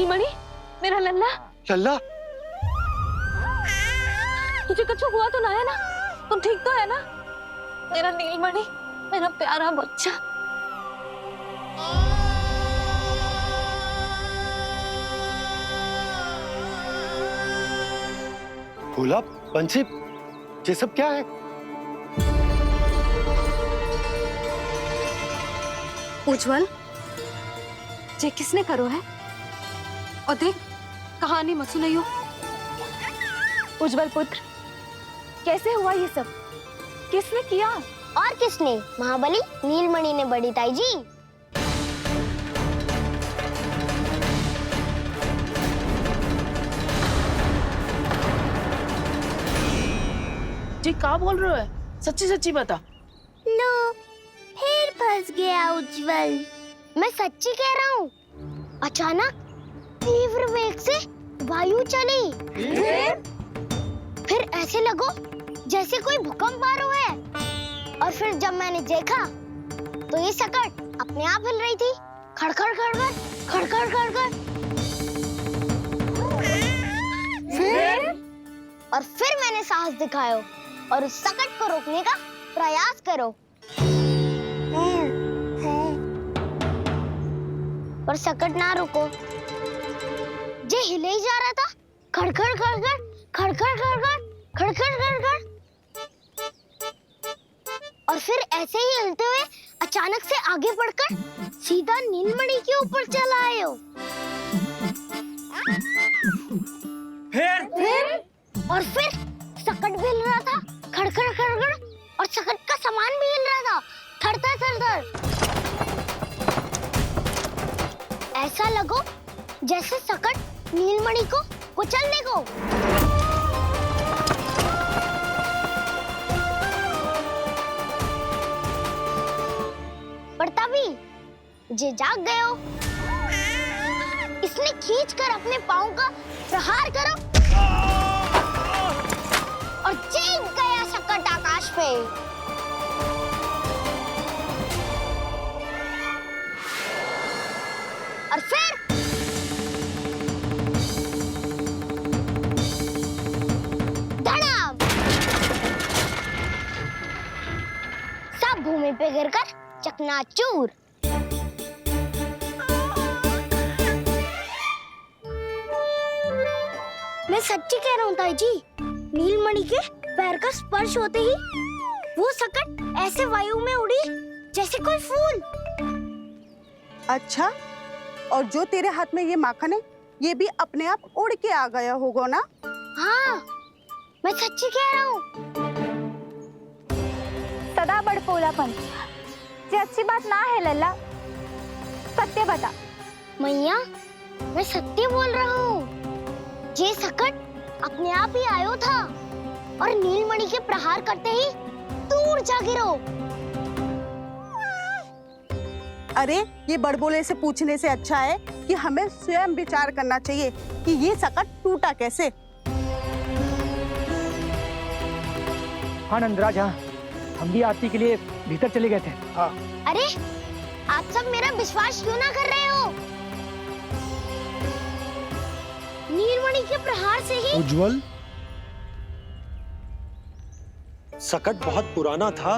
नीलमणि, मेरा लल्ला। लल्ला, तुझे कुछ हुआ तो ना है ना? तुम ठीक तो है ना? मेरा नीलमणि, मेरा प्यारा बच्चा। भोला, बंसी, ये सब क्या है? उज्जवल, ये किसने करो है? और देख, कहानी मत सुनाइयो। उज्जवल पुत्र, कैसे हुआ ये सब? किसने किया? और किसने? महाबली नीलमणि ने बड़ी ताई जी। जी क्या बोल रहे हो? सच्ची सच्ची बता। लो, फिर फंस गया उज्जवल। मैं सच्ची कह रहा हूँ। अचानक तीव्र वेग से वायु चली। फिर ऐसे लगो जैसे कोई भूकंप आ रहा है। और फिर जब मैंने देखा तो ये सकट अपने आप हिल रही थी, खड़खड़ खड़खड़ खड़खड़ खड़खड़। फिर मैंने साहस दिखाया और उस सकट को रोकने का प्रयास करो। पर सकट ना रुको, जे हिले ही जा रहा था, खड़खड़ खड़खड़ खड़खड़ खड़खड़ खड़खड़ खड़खड़। और फिर ऐसे ही हिलते हुए अचानक से आगे बढ़कर सीधा नीलमणि के ऊपर चला आए हो। और फिर सकट भी हिल रहा था, खड़खड़ खड़खड़, और सकट का सामान भी हिल रहा था, थरथर थरथर। ऐसा लगो जैसे सकट नीलमणि को कुचलने को। पर तभी जे जाग गए हो। इसने खींचकर अपने पांव का प्रहार करो और चीख गया सकट आकाश पे। और फिर धड़ाम, सब भूमि पे गिरकर चकनाचूर। मैं सच्ची कह रहा हूँ ताई जी, नीलमणि के पैर का स्पर्श होते ही वो सकट ऐसे वायु में उड़ी जैसे कोई फूल। अच्छा, और जो तेरे हाथ में ये माखन है, ये भी अपने आप उड़ के आ गया होगा ना? हाँ, मैं सच्ची कह रहा हूँ। सदा बड़पोलापन, ये अच्छी बात ना है लल्ला। सत्य बता। मैया, मैं सत्य बोल रहा हूँ। ये सकट अपने आप ही आयो था और नीलमणि के प्रहार करते ही दूर जा गिरो। अरे, ये बड़बोले से पूछने से अच्छा है कि हमें स्वयं विचार करना चाहिए कि ये सकट टूटा कैसे। हाँ नंदराज, हाँ, हम भी आरती के लिए भीतर चले गए थे। हाँ। अरे, आप सब मेरा विश्वास क्यों ना कर रहे हो? नीलमणि के प्रहार से ही उज्जवल, सकट बहुत पुराना था,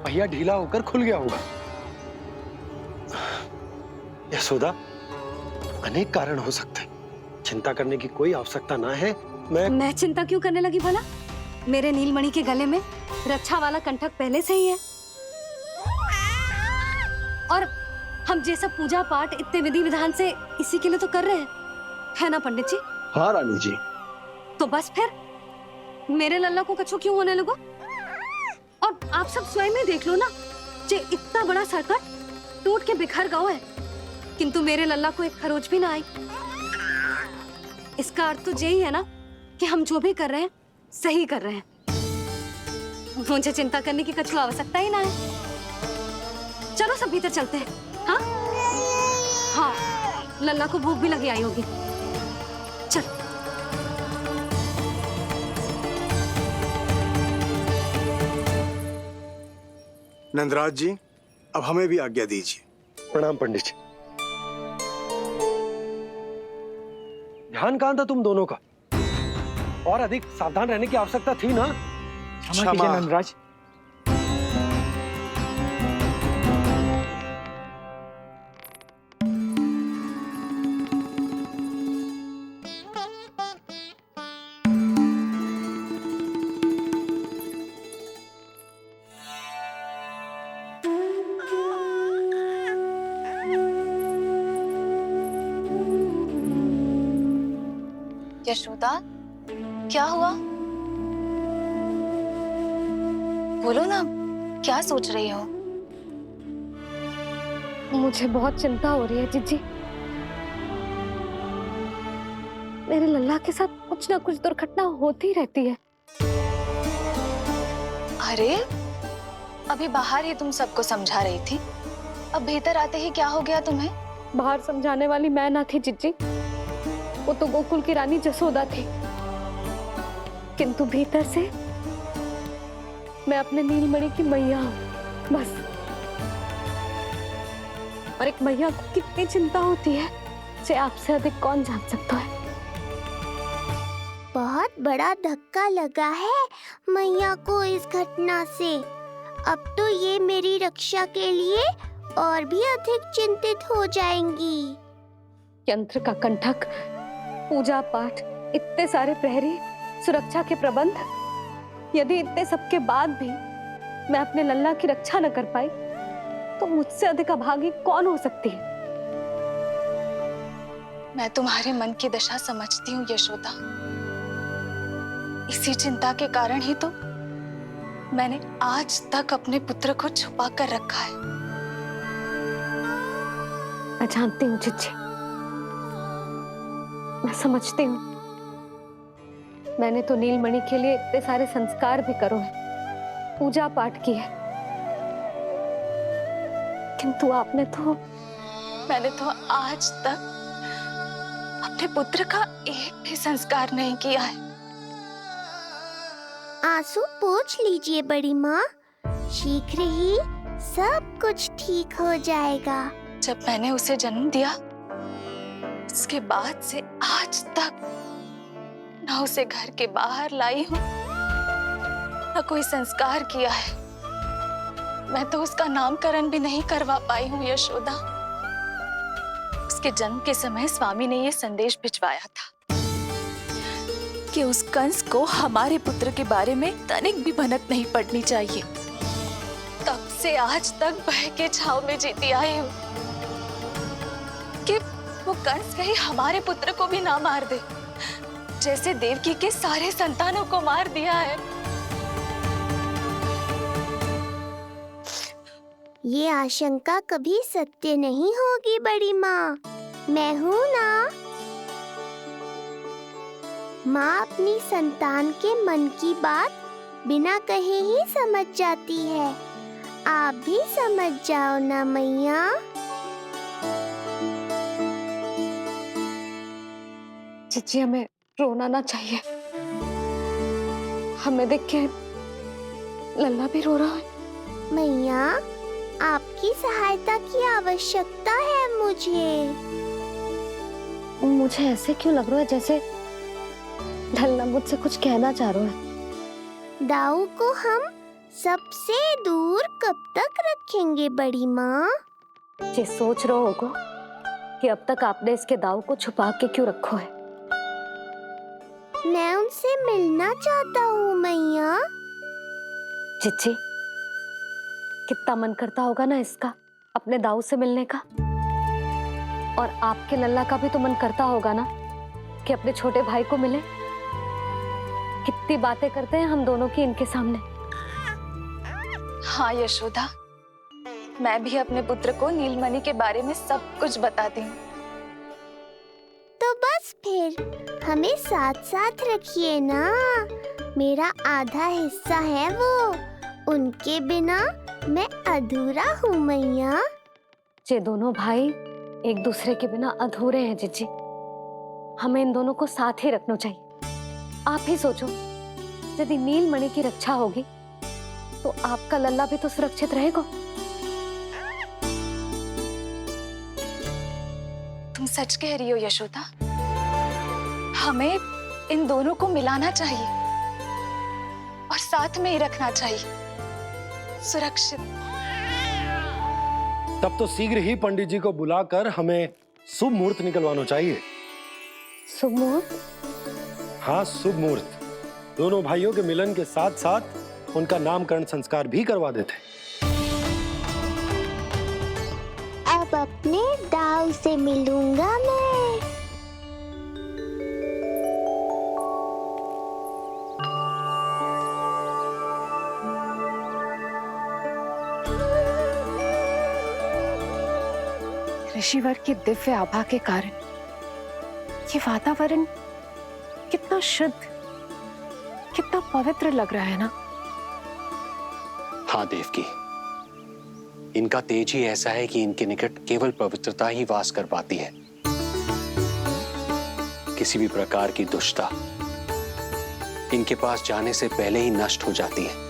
पहिया ढीला होकर खुल गया होगा। यशोदा, अनेक कारण हो सकते हैं, चिंता करने की कोई आवश्यकता ना है। मैं चिंता क्यों करने लगी भला? मेरे नीलमणि के गले में रक्षा वाला कंठक पहले से ही है। और हम ये सब पूजा पाठ इतने विधि विधान से इसी के लिए तो कर रहे हैं, है ना पंडित जी? हाँ रानी जी। तो बस फिर मेरे लल्ला को कछु क्यों होने लगो? और आप सब स्वयं ही देख लो ना, जे इतना बड़ा सकट टूट के बिखर गया है, किंतु मेरे लल्ला को एक खरोच भी ना आई। इसका अर्थ तो यही है ना कि हम जो भी कर रहे हैं सही कर रहे हैं। मुझे चिंता करने की कछु आवश्यकता ही ना है। चलो सब भीतर चलते हैं। हाँ हाँ, लल्ला को भूख भी लगी आई होगी। चल। नंदराज जी, अब हमें भी आज्ञा दीजिए। प्रणाम पंडित जी। ध्यान कहाँ था तुम दोनों का? और अधिक सावधान रहने की आवश्यकता थी ना? क्षमा कीजिए नंदराज। यशोदा, क्या हुआ? बोलो ना, क्या सोच रही हो? मुझे बहुत चिंता हो रही है जीजी। मेरे लल्ला के साथ कुछ ना कुछ दुर्घटना होती रहती है। अरे, अभी बाहर ही तुम सबको समझा रही थी, अब भीतर आते ही क्या हो गया तुम्हें? बाहर समझाने वाली मैं ना थी जीजी, वो तो गोकुल की रानी जसोदा थी। किंतु भीतर से मैं अपने नीलमणि की मैया हूँ, बस। और एक मैया को कितनी चिंता होती है, इसे आपसे अधिक कौन जान सकता है। बहुत बड़ा धक्का लगा है मैया को इस घटना से। अब तो ये मेरी रक्षा के लिए और भी अधिक चिंतित हो जाएंगी। यंत्र का कंठक, पूजा पाठ, इतने सारे प्रहरी, सुरक्षा के प्रबंध, यदि इतने सबके बाद भी मैं अपने लल्ला की रक्षा न कर पाई तो मुझसे अधिक अभागी कौन हो सकती है। मैं तुम्हारे मन की दशा समझती हूँ यशोदा। इसी चिंता के कारण ही तो मैंने आज तक अपने पुत्र को छुपा कर रखा है। मैं जानती हूँ चिच्ची, मैं समझती हूँ। मैंने तो नीलमणि के लिए इतने सारे संस्कार भी करो है, पूजा पाठ की है, किंतु मैंने तो आज तक अपने पुत्र का एक भी संस्कार नहीं किया है। आंसू पोंछ लीजिए बड़ी माँ, शीघ्र ही सब कुछ ठीक हो जाएगा। जब मैंने उसे जन्म दिया, उसके बाद से आज तक न उसे घर के बाहर लाई हूँ, न कोई संस्कार किया है। मैं तो उसका नामकरण भी नहीं करवा पाई हूँ यशोदा। उसके जन्म के समय स्वामी ने ये संदेश भिजवाया था कि उस कंस को हमारे पुत्र के बारे में तनिक भी भनक नहीं पड़नी चाहिए। तब से आज तक भय के छाव में जीती आई हूँ कि वो कंस कहीं हमारे पुत्र को भी ना मार दे, जैसे देवकी के सारे संतानों को मार दिया है। ये आशंका कभी सत्य नहीं होगी बड़ी माँ, मैं हूँ ना। माँ अपनी संतान के मन की बात बिना कहे ही समझ जाती है। आप भी समझ जाओ ना मैया। चिच्ची, हमें रोना ना चाहिए। हमें देख के लल्ला भी रो रहा है। मैया, आपकी सहायता की आवश्यकता है मुझे ऐसे क्यों लग रहा है जैसे लल्ला मुझसे कुछ कहना चाह रहा है। दाऊ को हम सबसे दूर कब तक रखेंगे बड़ी माँ? ये सोच रहे होगा कि अब तक आपने इसके दाऊ को छुपा के क्यों रखो है। मैं उनसे मिलना चाहता हूँ मैया। चिच्ची, कितना मन करता होगा ना इसका अपने दाऊ से मिलने का। और आपके लल्ला का भी तो मन करता होगा ना कि अपने छोटे भाई को मिले। कितनी बातें करते हैं हम दोनों की इनके सामने। हाँ यशोदा, मैं भी अपने पुत्र को नीलमणि के बारे में सब कुछ बताती हूँ। तो बस फिर हमें साथ साथ रखिए ना। मेरा आधा हिस्सा है वो, उनके बिना मैं अधूरा हूँ मैया। ये दोनों भाई एक दूसरे के बिना अधूरे हैं जीजी। हमें इन दोनों को साथ ही रखना चाहिए। आप ही सोचो, यदि नीलमणि की रक्षा होगी तो आपका लल्ला भी तो सुरक्षित रहेगा। तुम सच कह रही हो यशोदा। हमें इन दोनों को मिलाना चाहिए और साथ में ही रखना चाहिए, सुरक्षित। तब तो शीघ्र ही पंडित जी को बुलाकर हमें शुभ मुहूर्त निकलवाना चाहिए। शुभ मुहूर्त? हाँ, शुभ मुहूर्त। दोनों भाइयों के मिलन के साथ साथ उनका नामकरण संस्कार भी करवा देते। अब अपने दाऊ से मिलूंगा मैं। ऋषिवर की दिव्य आभा के कारण ये वातावरण कितना शुद्ध, कितना पवित्र लग रहा है ना। हाँ देवकी, इनका तेज ही ऐसा है कि इनके निकट केवल पवित्रता ही वास कर पाती है। किसी भी प्रकार की दुष्टता इनके पास जाने से पहले ही नष्ट हो जाती है।